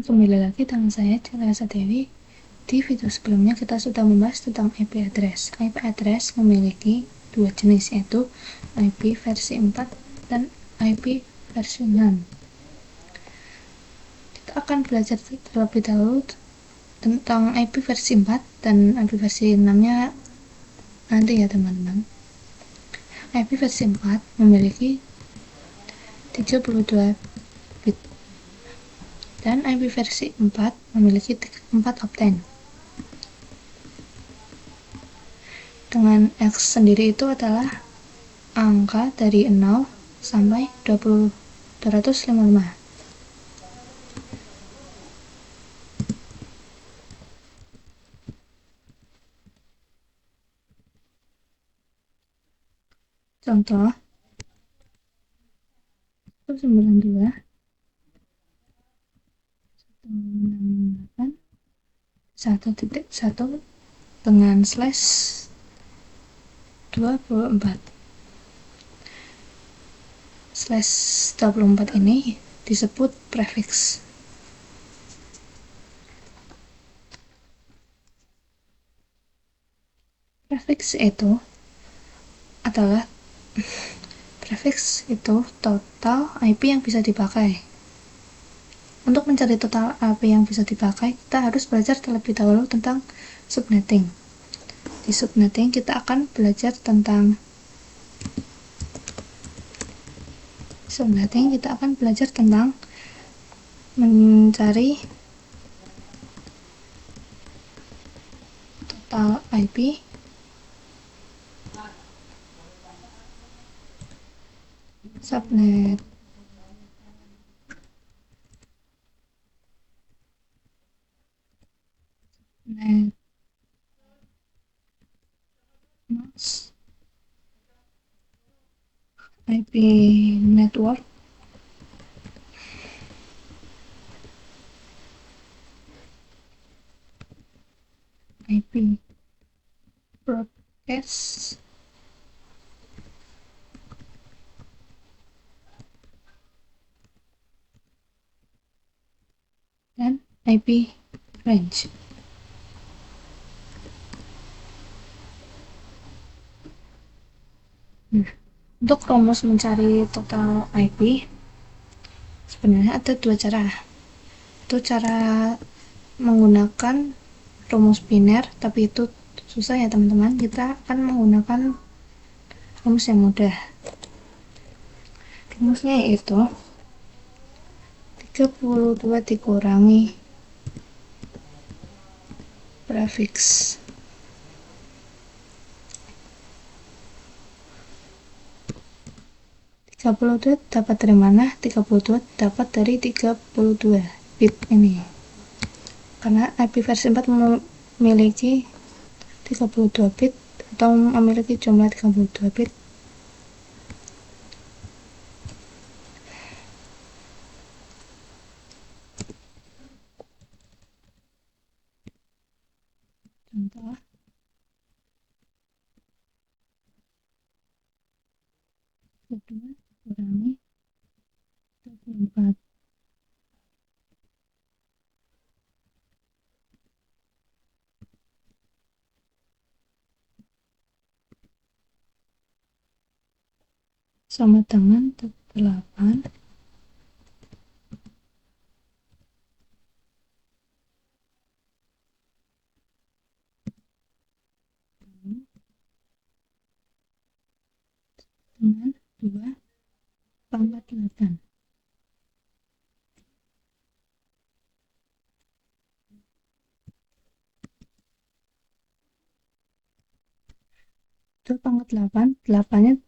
Kembali lagi dengan saya Celasa Dewi. Di video sebelumnya kita sudah membahas tentang IP address. IP address memiliki dua jenis, yaitu IP versi 4 dan IP versi 6. Kita akan belajar terlebih dahulu tentang IP versi 4 dan IP versi 6-nya nanti ya teman-teman. IP versi 4 memiliki 32 bit dan IP versi 4 memiliki 4 okten. Dengan X sendiri itu adalah angka dari 0 sampai 255. Contoh 192 168 1.1 dengan slash 24. Slash 24 ini disebut prefix. Prefix itu adalah prefix itu total IP yang bisa dipakai. Untuk mencari total IP yang bisa dipakai, kita harus belajar terlebih dahulu tentang subnetting. Di subnetting kita akan belajar tentang mencari total IP subnet. Mask IP network IP broadcast dan IP range. Untuk rumus mencari total IP sebenarnya ada dua cara. Itu cara menggunakan rumus biner, tapi itu susah ya teman-teman. Kita akan menggunakan rumus yang mudah. Rumusnya yaitu 32 dikurangi prefix. Dapat dari mana? 32 dapat dari 32 bit ini. Karena IP versi 4 memiliki 32 bit atau memiliki jumlah 32 bit. Contoh 2 kurangi 24 sama dengan 8 dengan 2 pangkat 8. Itu pangkat 8, 8-nya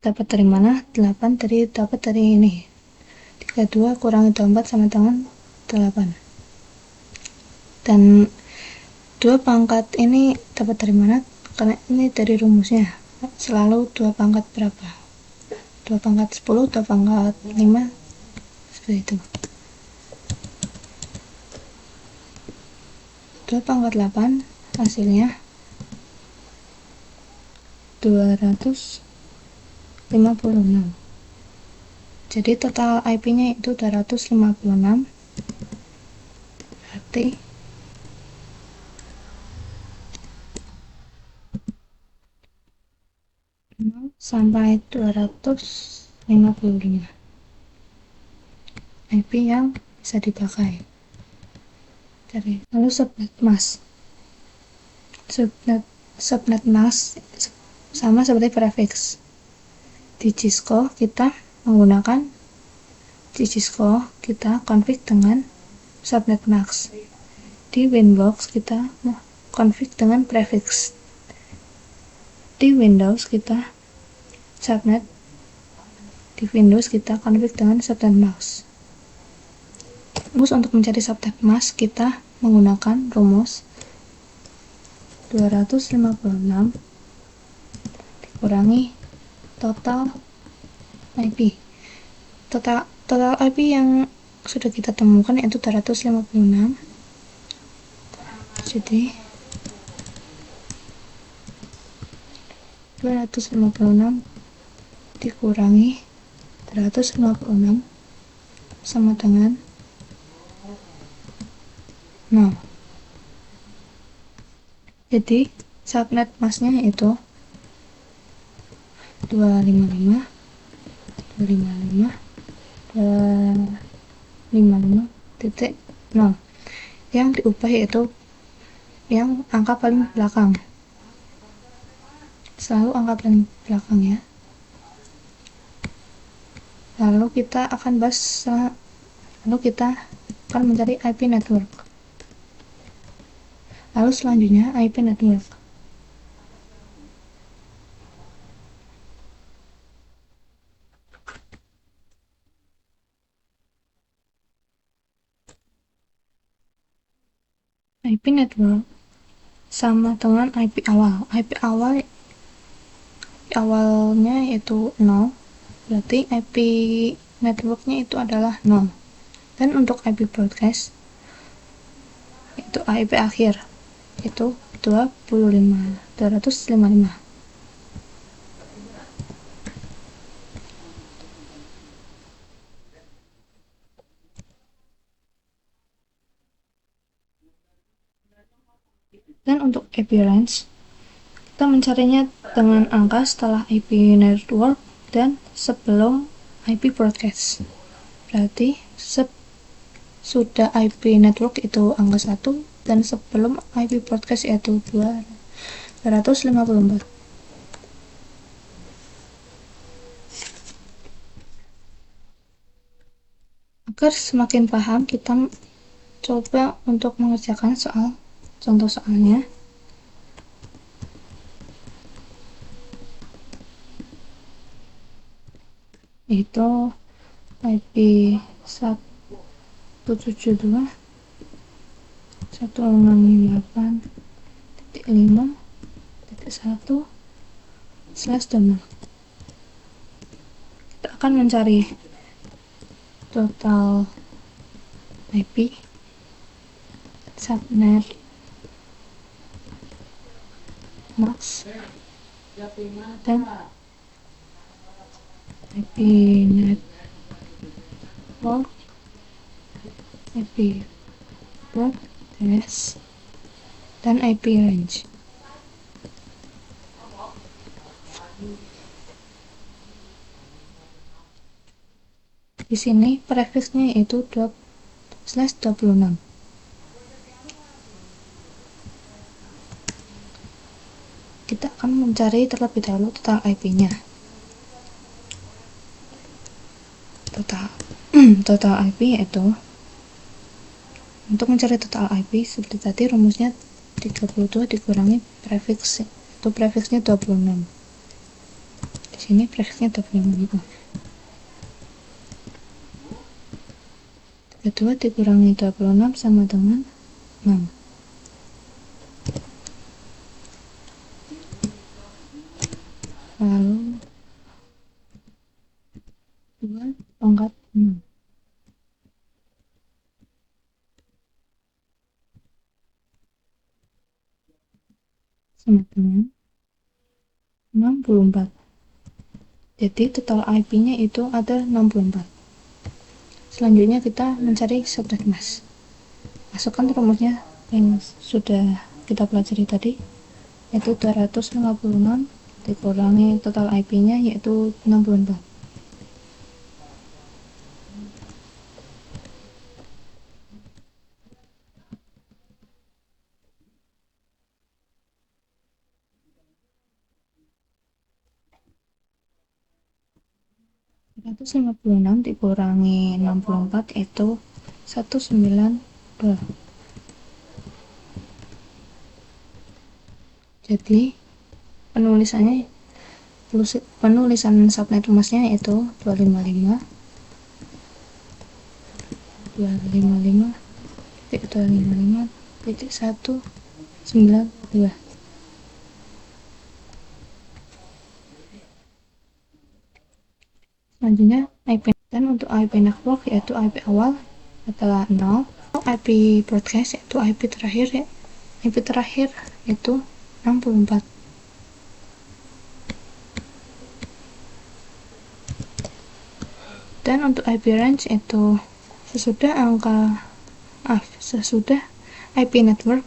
dapat dari mana? 8 dapat dari ini. 32 kurangi 24 sama dengan 8. Dan 2 pangkat ini dapat dari mana? Karena ini dari rumusnya. Selalu 2 pangkat berapa? 2 pangkat 10, 2 pangkat 5, seperti itu. 2 pangkat 8 hasilnya 256. Jadi total IP-nya itu 256 berarti 0 sampai 255 IP yang bisa dipakai. Lalu subnet mask. Subnet mask sama seperti prefix. Di Cisco kita menggunakan config dengan subnet mask. Di Winbox kita config dengan prefix. Di Windows kita subnet. Di Windows kita config dengan subnet mask. Terus untuk mencari subnet mask kita menggunakan rumus 256 dikurangi total IP. Total IP yang sudah kita temukan yaitu 256. Jadi 256 dikurangi 256 sama dengan 0. Jadi subnet masknya itu 255 255.0. Yang diubah yaitu yang angka paling belakang. Selalu angka paling belakang ya. Lalu kita akan mencari IP network. Lalu selanjutnya IP network. IP network sama dengan IP awal. IP awalnya yaitu 0, berarti IP networknya itu adalah 0. Dan untuk IP broadcast itu IP akhir itu 255. Dan untuk IP range kita mencarinya dengan angka setelah IP network dan sebelum IP broadcast. Berarti sudah IP network itu angka 1 dan sebelum IP broadcast yaitu 254. Agar semakin paham, kita coba untuk mengerjakan contoh soalnya. Itu IP 172.168.5.1/. Kita akan mencari total IP, subnet mask, dan IP network, IP broadcast, dan IP range. Di sini prefixnya itu /26. Kita akan mencari terlebih dahulu total IP-nya. Total IP yaitu untuk mencari total IP seperti tadi rumusnya 32 dikurangi prefix itu prefixnya 26. Di sini prefixnya 26. 32 dikurangi 26 sama dengan 6. Lalu 2 pangkat 6 sama dengan 64. Jadi total IP-nya itu ada 64. Selanjutnya kita mencari subnet mask. masukkan rumusnya yang sudah kita pelajari tadi, yaitu 256 dikurangi total IP nya yaitu 64. Seratus lima puluh enam dikurangi 64 itu 192. Jadi penulisan subnet rumusnya itu 255 255.255.192. Selanjutnya IP, dan untuk IP network yaitu IP awal adalah 0, IP broadcast yaitu IP terakhir itu 64. Dan untuk IP range itu sesudah IP network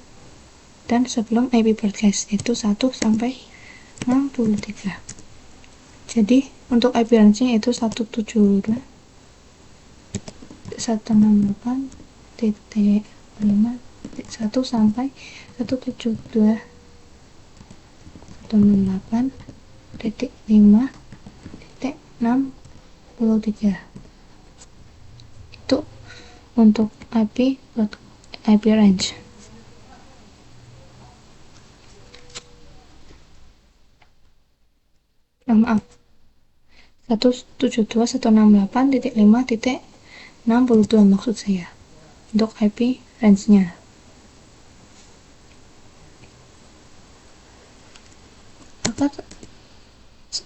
dan sebelum IP broadcast itu 1 sampai 63. Jadi untuk IP range-nya itu 168.5.1 sampai 172.168.5.63. Itu untuk IP range. Maaf, 172.168.5.62 maksud saya untuk IP range-nya.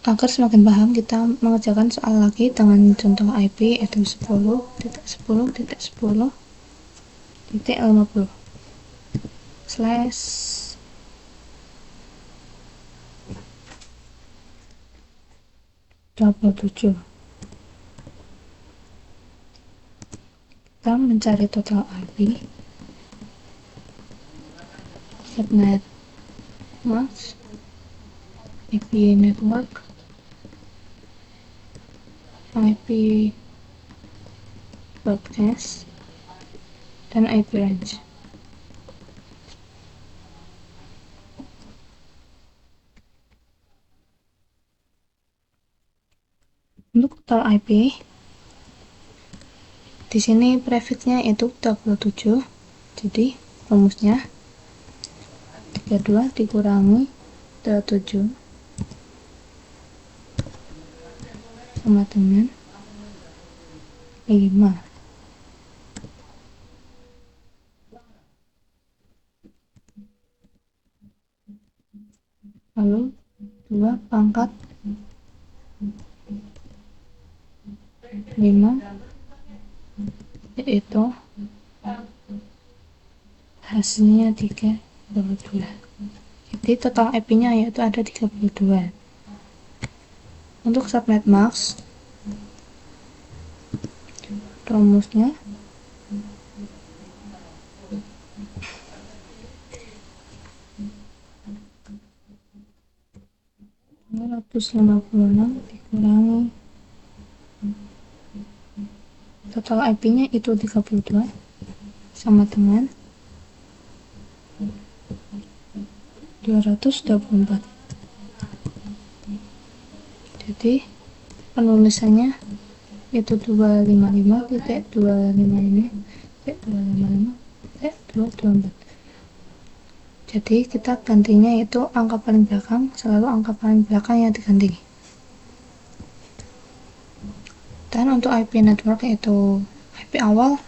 Agar semakin paham, kita mengerjakan soal lagi dengan contoh IP yaitu 10.10.10.50 slash 27. Kita mencari total IP subnet mask, IP network, IP broadcast, dan IP range. Untuk total IP di sini prefixnya itu 27. Jadi rumusnya 32 dikurangi 27 sama dengan 5. Lalu 2 pangkat 5 yaitu hasilnya 32. Jadi total IP nya yaitu ada 32. Untuk subnet mask rumusnya 256 dikurangi total IP nya itu 32 sama dengan 224. Jadi penulisannya itu 255.255.254. Jadi kita gantinya itu angka paling belakang, selalu angka paling belakang yang diganti. Dan untuk IP network yaitu IP awal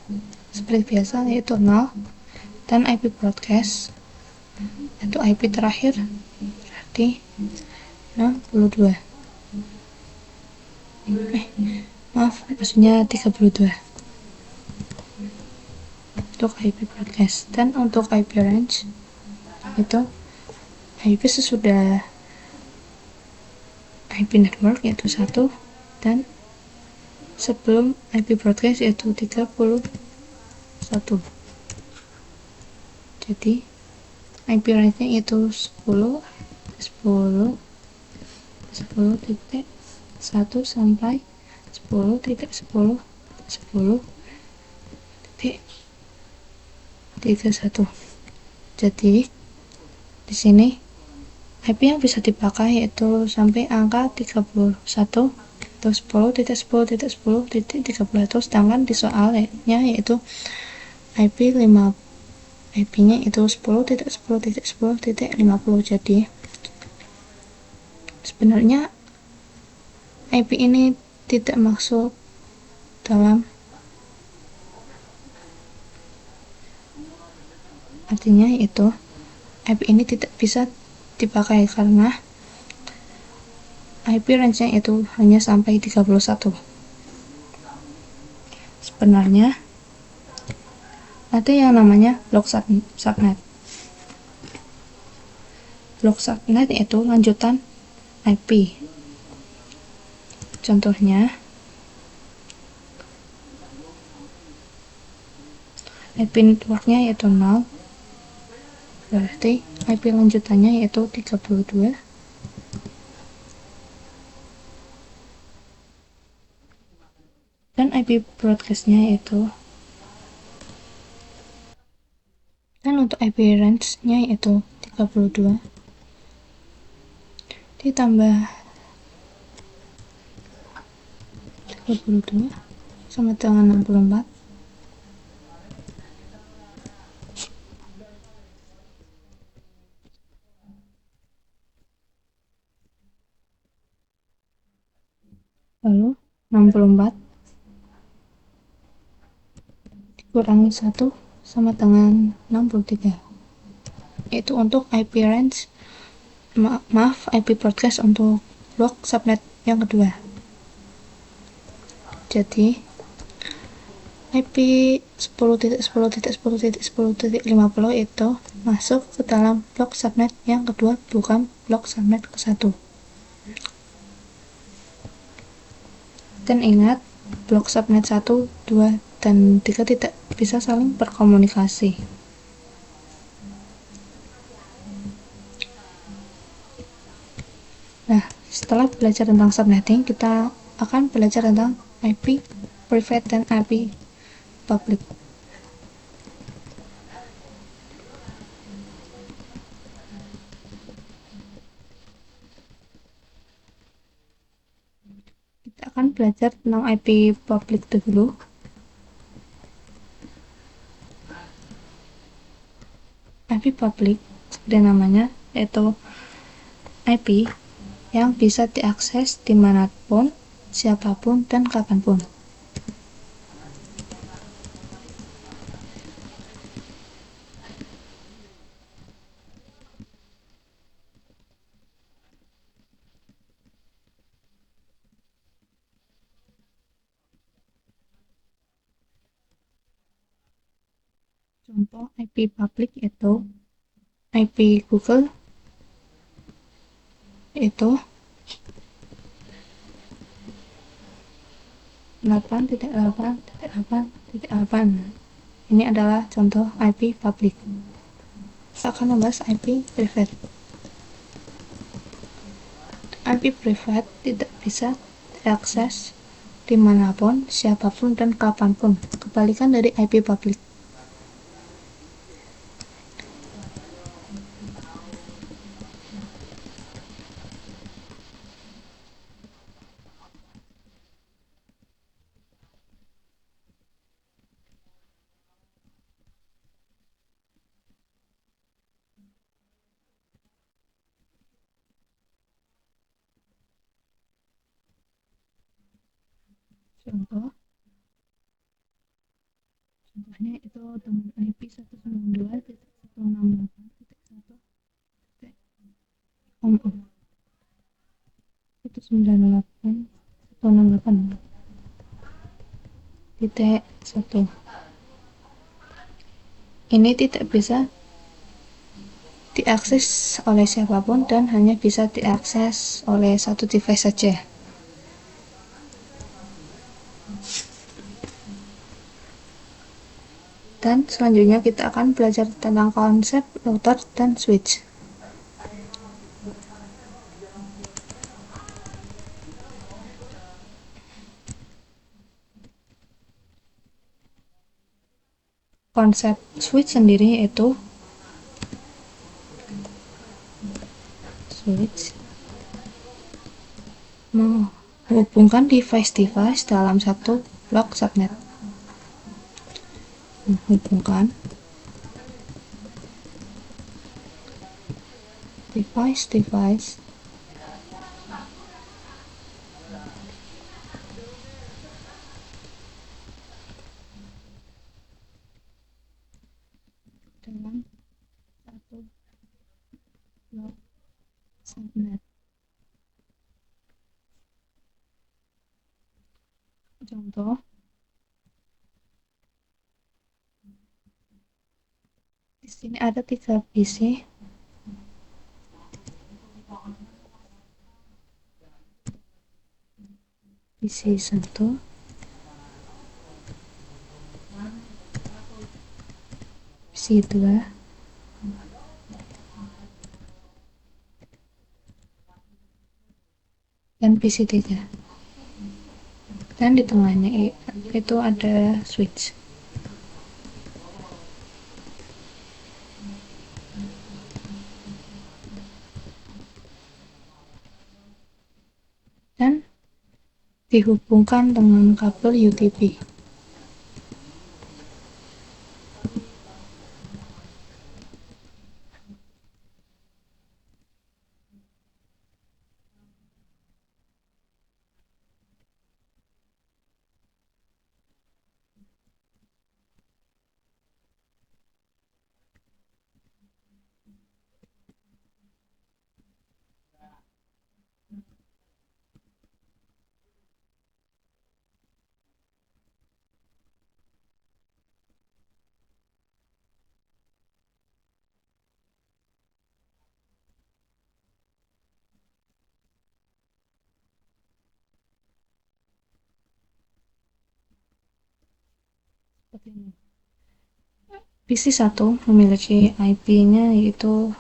seperti biasa yaitu 0, dan IP broadcast itu IP terakhir berarti 62. Maksudnya 32 untuk IP broadcast. Dan untuk IP range itu IP sesudah IP network yaitu 1, dan sebelum IP broadcast yaitu 31. Jadi IP range-nya itu 10.10.1 sampai 10.10.10.31. Jadi di sini IP yang bisa dipakai yaitu sampai angka 31 atau 10.10.10.31, sedangkan di soalnya yaitu IP-nya itu 10.10.10.50. Jadi sebenarnya IP ini tidak masuk dalam, artinya itu IP ini tidak bisa dipakai karena IP range-nya itu hanya sampai 31. Sebenarnya ada yang namanya block subnet. Block subnet itu lanjutan IP. Contohnya IP networknya yaitu 0, berarti IP lanjutannya yaitu 32, dan IP broadcastnya yaitu, dan untuk IP range-nya yaitu 32 ditambah 32 sama dengan 64, lalu 64 dikurangi 1 sama dengan 63, itu untuk IP range, IP broadcast untuk blok subnet yang kedua. Jadi IP 10.10.10.10.50 itu masuk ke dalam blok subnet yang kedua, bukan blok subnet ke 1. Dan ingat, blok subnet 1, 2, dan 3 tidak bisa saling berkomunikasi. Nah, setelah belajar tentang subnetting, kita akan belajar tentang IP private dan IP public. Kita akan belajar tentang IP public dulu. IP public seperti namanya, yaitu IP yang bisa diakses dimanapun, siapapun, dan kapanpun. Contoh IP public itu IP Google itu 8.8.8.8. Ini adalah contoh IP public. Kita akan membahas IP private. IP private tidak bisa diakses dimanapun, siapapun, dan kapanpun. Kebalikan dari IP public. Contohnya itu dengan IP 192.168.1 itu 98.168.1. Ini tidak bisa diakses oleh siapapun dan hanya bisa diakses oleh satu device saja. Dan selanjutnya kita akan belajar tentang konsep router dan switch. Konsep switch sendiri yaitu switch menghubungkan device-device dalam satu blok subnet. Menghubungkan device-device dalam satu blok subnet. Contoh, di sini ada 3 PC. PC 1, PC 2, dan PC 3. Dan di tengahnya itu ada switch. Dan dihubungkan dengan kabel UTP. Seperti ini. PC 1 memiliki IP-nya yaitu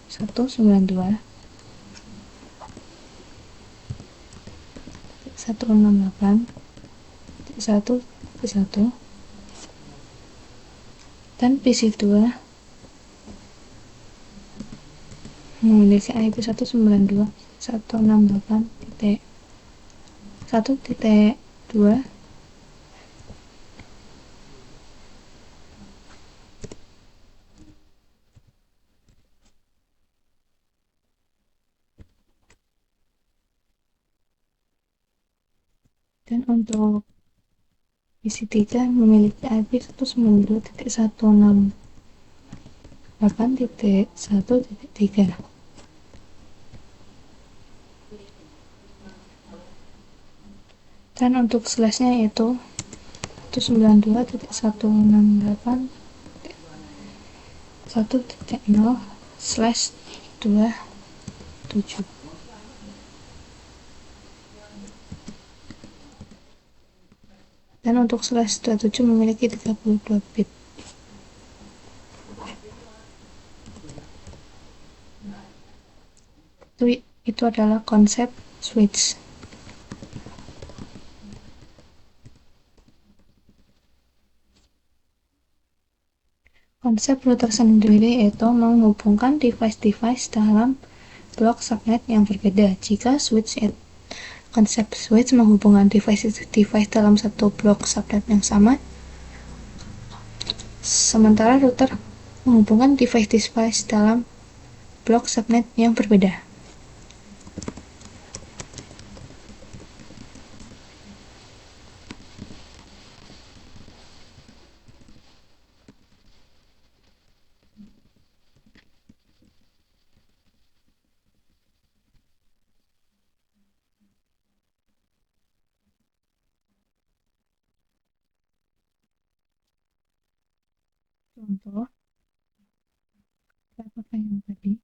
192.168.1.1, dan PC 2 memiliki IP 192.168.1.2, dan untuk PC 3 memiliki IP 192.168.1.3. Dan untuk slashnya yaitu 192.168.1.0/27. Dan untuk slash 27 memiliki 32 bit. Itu adalah konsep switch. Konsep router sendiri yaitu menghubungkan device-device dalam blok subnet yang berbeda. Jika konsep switch menghubungkan device-device dalam satu blok subnet yang sama, sementara router menghubungkan device-device dalam blok subnet yang berbeda. Contoh, apakah yang tadi?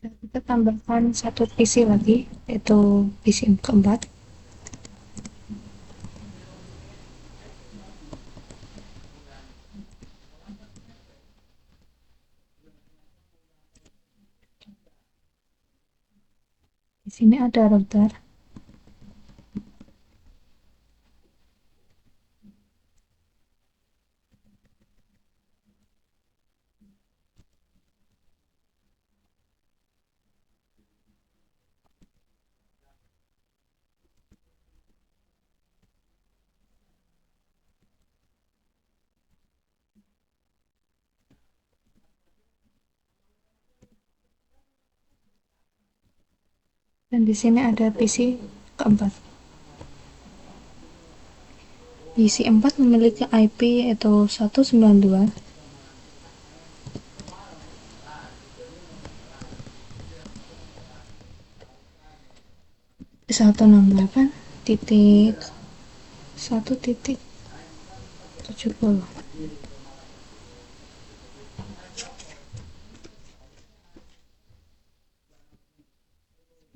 Kita tambahkan satu PC lagi, yaitu PC keempat. Di sini ada router. Dan di sini ada PC keempat. PC 4 memiliki IP yaitu 192 168 titik 1.70.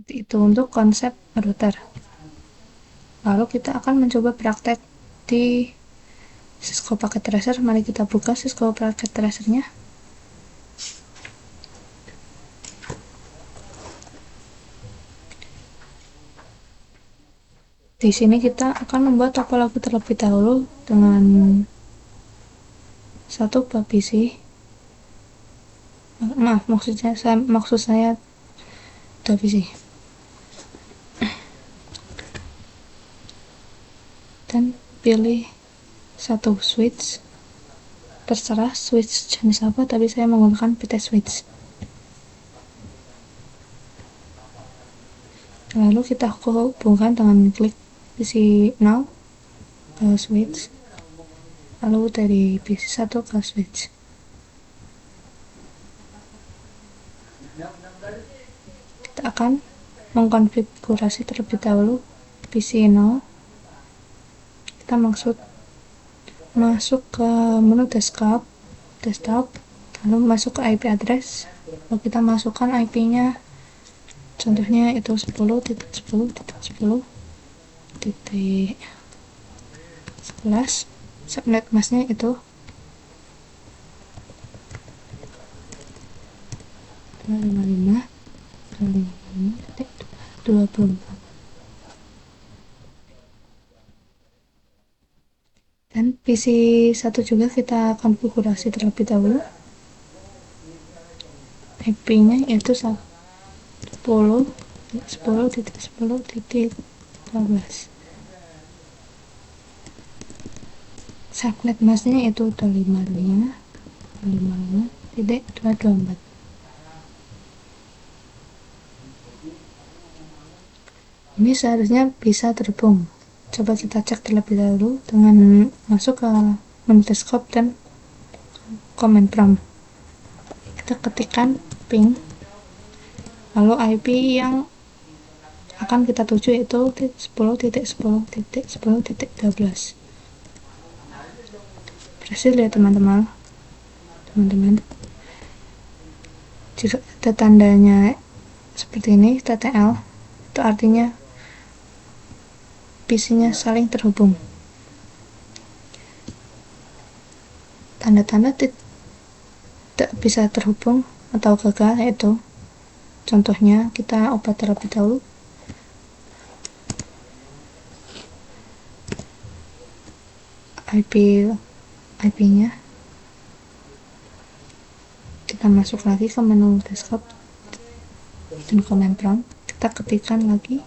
Itu untuk konsep router. Lalu kita akan mencoba praktek di Cisco Packet Tracer. Mari kita buka Cisco Packet Tracer-nya. Di sini kita akan membuat topologi terlebih dahulu dengan satu buah PC. Maaf, maksud saya dua PC. Dan pilih satu switch. Terserah switch jenis apa, tapi saya menggunakan PT switch. Lalu kita hubungkan dengan klik PC 0 ke switch, lalu dari PC 1 ke switch. Kita akan mengkonfigurasi terlebih dahulu PC 0. Kita masuk ke menu desktop, lalu masuk ke IP address, lalu kita masukkan IP-nya, contohnya itu 10.10.10.11. subnet masknya itu 255.255.24. Dan PC 1 juga kita konfigurasi terlebih dahulu. IP-nya yaitu 10.10.10.12. subnet masknya itu 255.254. Ini seharusnya bisa terhubung. Coba kita cek terlebih dahulu dengan masuk ke menu desktop dan command prompt. Kita ketikkan ping, lalu IP yang akan kita tuju itu 10.10.10.12. Berhasil ya teman-teman. Jika ada tandanya seperti ini, TTL, itu artinya PC-nya saling terhubung. Tanda-tanda tidak bisa terhubung atau gagal yaitu, contohnya kita ubah terlebih dahulu. IP-nya kita masuk lagi ke menu desktop dan command prompt, kita ketikkan lagi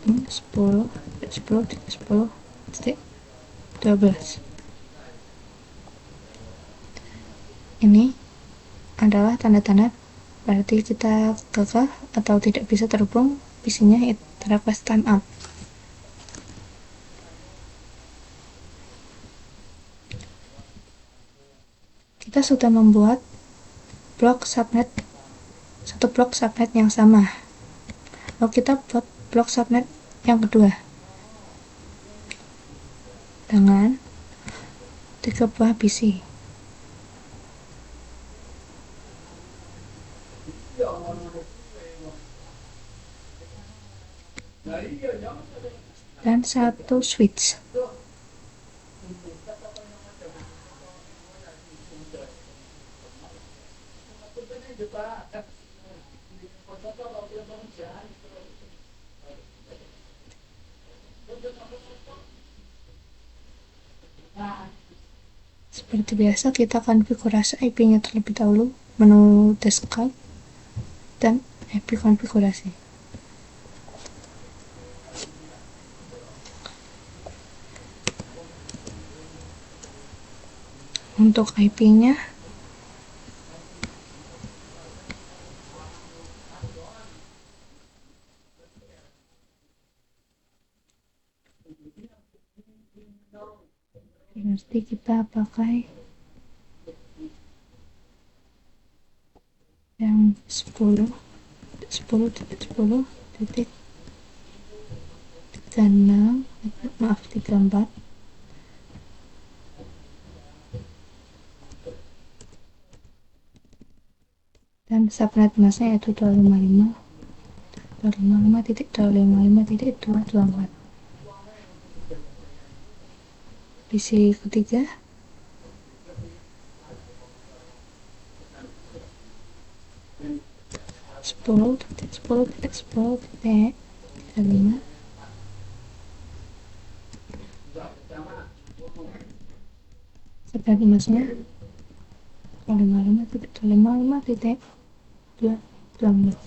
10.10.10.12. Ini adalah tanda-tanda berarti kita gagal atau tidak bisa terhubung, PC-nya request timeout. Kita sudah membuat satu blok subnet yang sama. Lalu kita buat blok subnet yang kedua dengan 3 buah PC. dan satu switch. Seperti biasa, kita konfigurasi IP-nya terlebih dahulu, menu desktop dan IP konfigurasi. Untuk IP-nya berarti kita pakai yang 10.10.36, maaf 34, dan subnet masnya yaitu 255.255.254. PC ketiga 10.10.10.35, subnet masnya 255.255.224.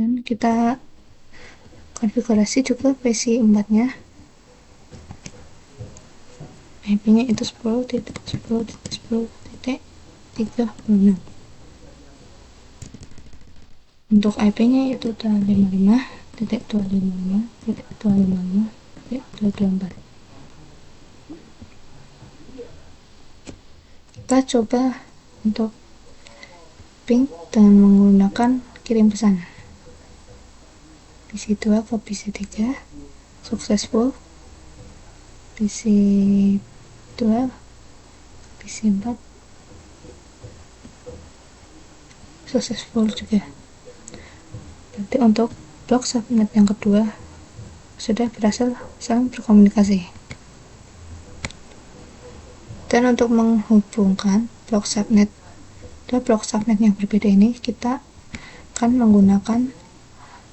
Dan kita konfigurasi juga PC4 nya, IP nya itu 10.10.10.36. Untuk IP nya itu 255.255.254. Kita coba untuk ping dengan menggunakan kirim pesan. PC2 ke PC3 successful, PC2 PC4 successful juga. Berarti untuk blok subnet yang kedua sudah berhasil saling berkomunikasi. Dan untuk menghubungkan blok subnet yang berbeda ini, kita akan menggunakan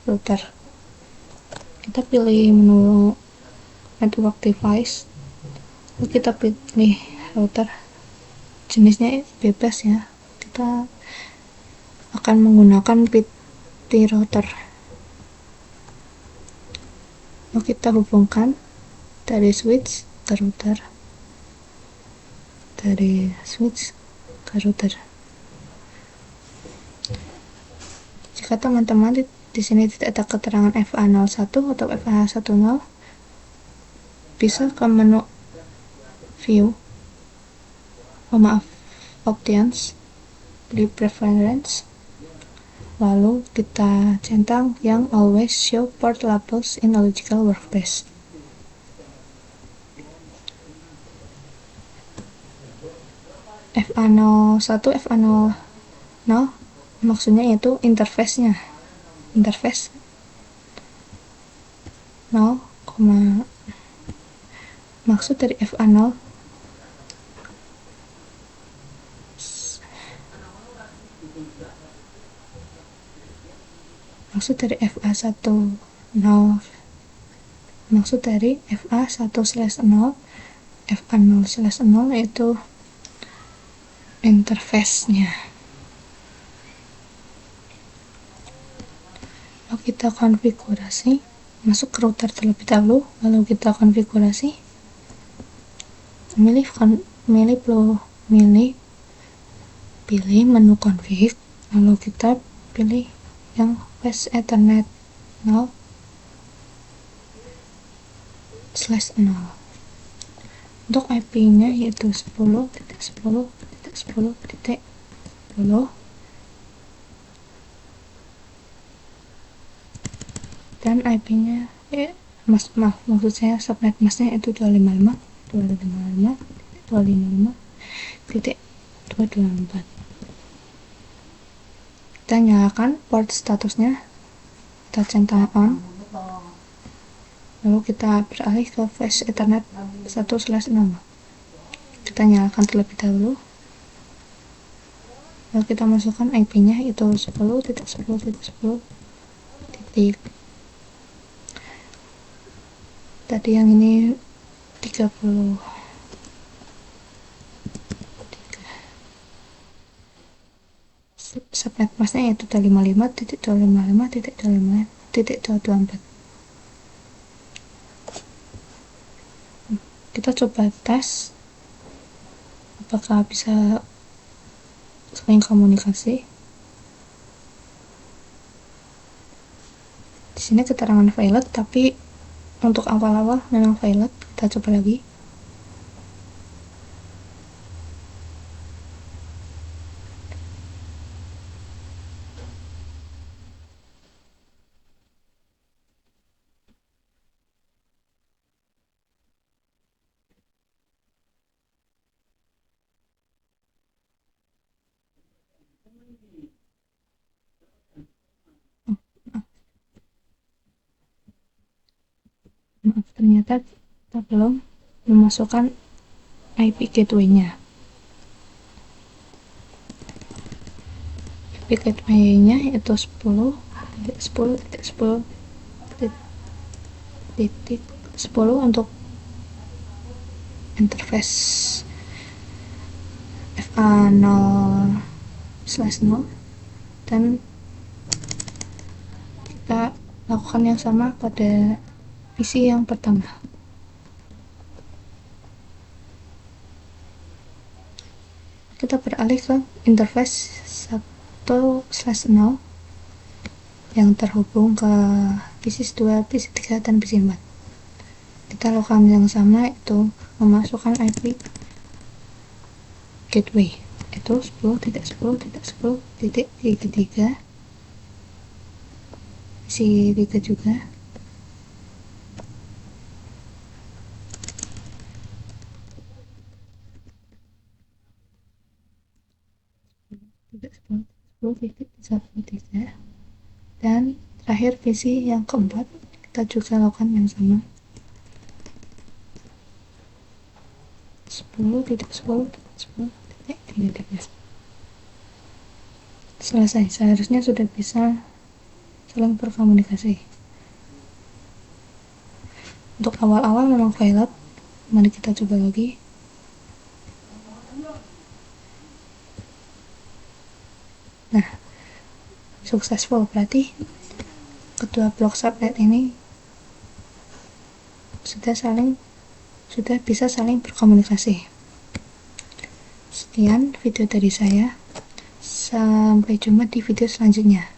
router. Kita pilih menu network device, lalu kita pilih router, jenisnya bebas ya, kita akan menggunakan PT router. Lalu kita hubungkan dari switch ke router, dari switch ke router. Jika teman-teman di sini tidak ada keterangan FA01 atau FA10, bisa ke menu view, options, pilih preference, lalu kita centang yang always show port labels in a logical workspace. FA01, FA00 maksudnya yaitu interface 0, maksud dari FA0 maksud dari FA1 0, maksud dari FA1/0, FA0/0 yaitu interface-nya. Lalu kita konfigurasi, masuk ke router terlebih dahulu, lalu kita konfigurasi, pilih menu config, lalu kita pilih yang fast ethernet 0/0. Untuk IP-nya yaitu 10.10.10.10, dan IP-nya maksud saya subnet masnya itu 255.255.255.254. 224. Kita nyalakan port statusnya, kita centang on, lalu kita beralih ke flash ethernet 1/6. Kita nyalakan terlebih dahulu, lalu kita masukkan IP nya itu 10.10.10 titik, tadi yang ini 30. Subnet masknya yaitu 255.255.255.224. Kita coba tes apakah bisa saling komunikasi. Di sini keterangan valid, tapi untuk awal-awal memang valid. Kita coba lagi. Maaf, ternyata kita belum memasukkan IP gateway-nya. IP gateway-nya itu 10 untuk interface FA0/0, dan kita lakukan yang sama pada PC yang pertama. Kita beralih ke interface 1/0 yang terhubung ke PC 2, PC 3, dan PC 4. Kita lakukan yang sama, itu memasukkan IP gateway itu 10.10.10.33, PC 3 juga. Dan terakhir PC yang keempat kita juga lakukan yang sama, 10.10.10.33. Selesai, seharusnya sudah bisa saling berkomunikasi. Untuk awal-awal memang valid. Mari kita coba lagi. Nah, successful, berarti kedua blok subnet ini sudah bisa saling berkomunikasi. Sekian video dari saya, sampai jumpa di video selanjutnya.